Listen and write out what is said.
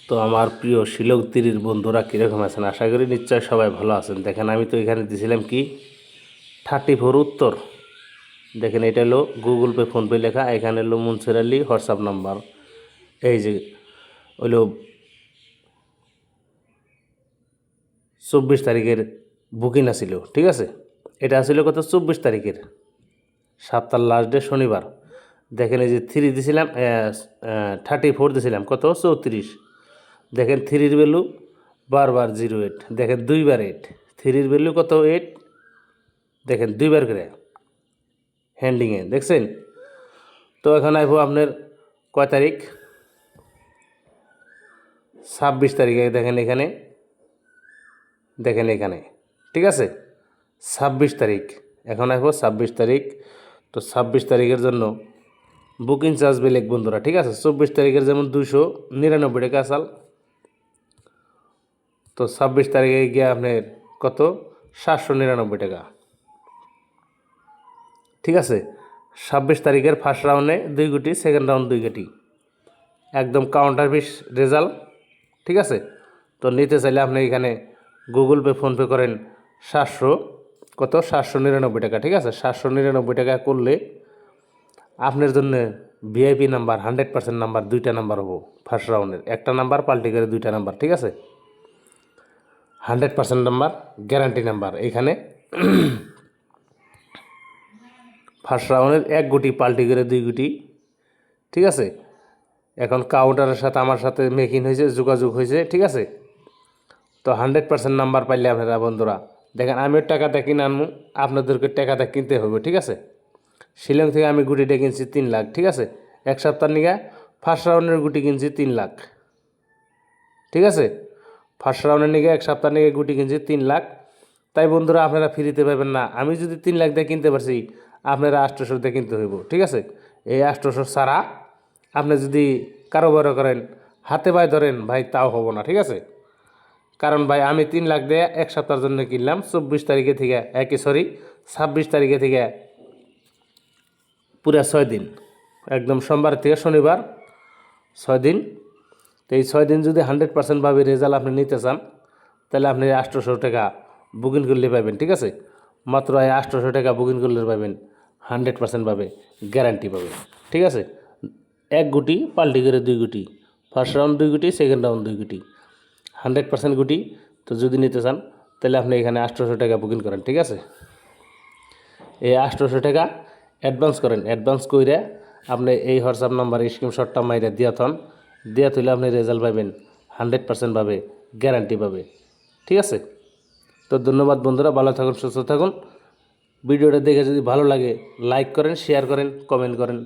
তো আমার প্রিয় শিলং তীরের বন্ধুরা কীরকম আছেন? আশা করি নিশ্চয় সবাই ভালো আছেন। দেখেন আমি তো এখানে দিয়েছিলাম কি 34 উত্তর। দেখেন এটা হলো গুগল পে ফোনপে লেখা, এখানে হলো মুনসির আলী হোয়াটসঅ্যাপ নাম্বার। এই যে হলো 24 তারিখের বুকিং আছিল, ঠিক আছে। এটা আসলে কত 24 তারিখের, সপ্তাহ লাস্ট ডে শনিবার। দেখেন এই যে 3 দিয়েছিলাম, 34 দিয়েছিলাম কত 34। দেখেন 3-র ভ্যালু বারবার 08, দেখেন দুইবার 8, 3-র ভ্যালু কত 8, দেখেন দুইবার করে হ্যান্ডিংয়ে দেখছেন। তো এখন আইব আপনার কয় তারিখ, 26 তারিখে। দেখেন এখানে, দেখেন এখানে, ঠিক আছে 26 তারিখ। এখন আইব 26 তারিখ। তো 26 তারিখের জন্য বুকিং চার্জ বেলেগ বন্ধুরা, ঠিক আছে। 24 তারিখের যেমন 299 টাকা আসাল, তো 26 তারিখে গিয়ে আপনার কত 799 টাকা, ঠিক আছে। 26 তারিখের ফার্স্ট রাউন্ডে 2 কোটি, সেকেন্ড রাউন্ড 2 কোটি, একদম কাউন্টার পিস রেজাল্ট, ঠিক আছে। তো নিতে চাইলে আপনি এখানে গুগল পে ফোনপে করেন 799 টাকা, ঠিক আছে। 799 টাকা করলে আপনার জন্য ভিআইপি নাম্বার 100% নাম্বার 2টা নাম্বার হবো ফার্স্ট রাউন্ডের, একটা নাম্বার পাল্টি করে 2টা নাম্বার, ঠিক আছে। 100% নাম্বার গ্যারান্টি নাম্বার। এখানে ফার্স্ট রাউন্ডের 1 কোটি পাল্টি করে 2 কোটি, ঠিক আছে। এখন কাউন্টারের সাথে আমার সাথে মেকিং হয়েছে, যোগাযোগ হয়েছে, ঠিক আছে। তো 100% নাম্বার পাইলে আপনারা বন্ধুরা দেখেন, আমিও টাকাটা কিনে আনবো, আপনাদেরকে টাকাটা কিনতে হবে, ঠিক আছে। শিলং থেকে আমি গুটিটা কিনছি 3 লাখ, ঠিক আছে। এক সপ্তাহ নিয়ে ফার্স্ট রাউন্ডের গুটি কিনছি 3 লাখ, ঠিক আছে। ফার্স্ট রাউন্ডের নিয়ে এক সপ্তাহ নিয়ে গুটি কিনছি 3 লাখ। তাই বন্ধুরা আপনারা ফ্রিতে পাবেন না। আমি যদি 3 লাখ দিয়ে কিনতে পারছি, আপনারা 800 দিয়ে কিনতে হইব, ঠিক আছে। এই 800 ছাড়া আপনি যদি কারোবার করেন, হাতে পায়ে ধরেন ভাই, তাও হবো না, ঠিক আছে। কারণ ভাই আমি 3 লাখ দিয়ে এক সপ্তাহের জন্য কিনলাম 24 তারিখে থেকে 26 তারিখে থেকে পুরা 6 দিন, একদম সোমবার থেকে শনিবার 6 দিন। তো এই 6 দিন যদি 100% ভাবে রেজাল্ট আপনি নিতে চান, তাহলে আপনি 800 টাকা বুকিং করলে পাবেন, ঠিক আছে। মাত্র 800 টাকা বুকিং করলে পাবেন 100% ভাবে গ্যারান্টি পাবেন, ঠিক আছে। 1 গুটি পাল্টি করে 2 গুটি, ফার্স্ট রাউন্ড 2 গুটি, সেকেন্ড রাউন্ড 2 গুটি, 100% গুটি। তো যদি নিতে চান তাহলে আপনি এখানে 800 টাকা বুকিং করেন, ঠিক আছে। এই 800 টাকা অ্যাডভান্স করেন, অ্যাডভান্স কইরা আপনি এই হোয়াটসঅ্যাপ নাম্বারে স্ক্রিনশটটা মাইরা দিয়া তুলে আপনি রেজাল্ট পাবেন 100% ভাবে গ্যারান্টি পাবে, ঠিক আছে। তো ধন্যবাদ বন্ধুরা, ভালো থাকুন, সুস্থ থাকুন। ভিডিওটা দেখে যদি ভালো লাগে লাইক করেন, শেয়ার করেন, কমেন্ট করেন।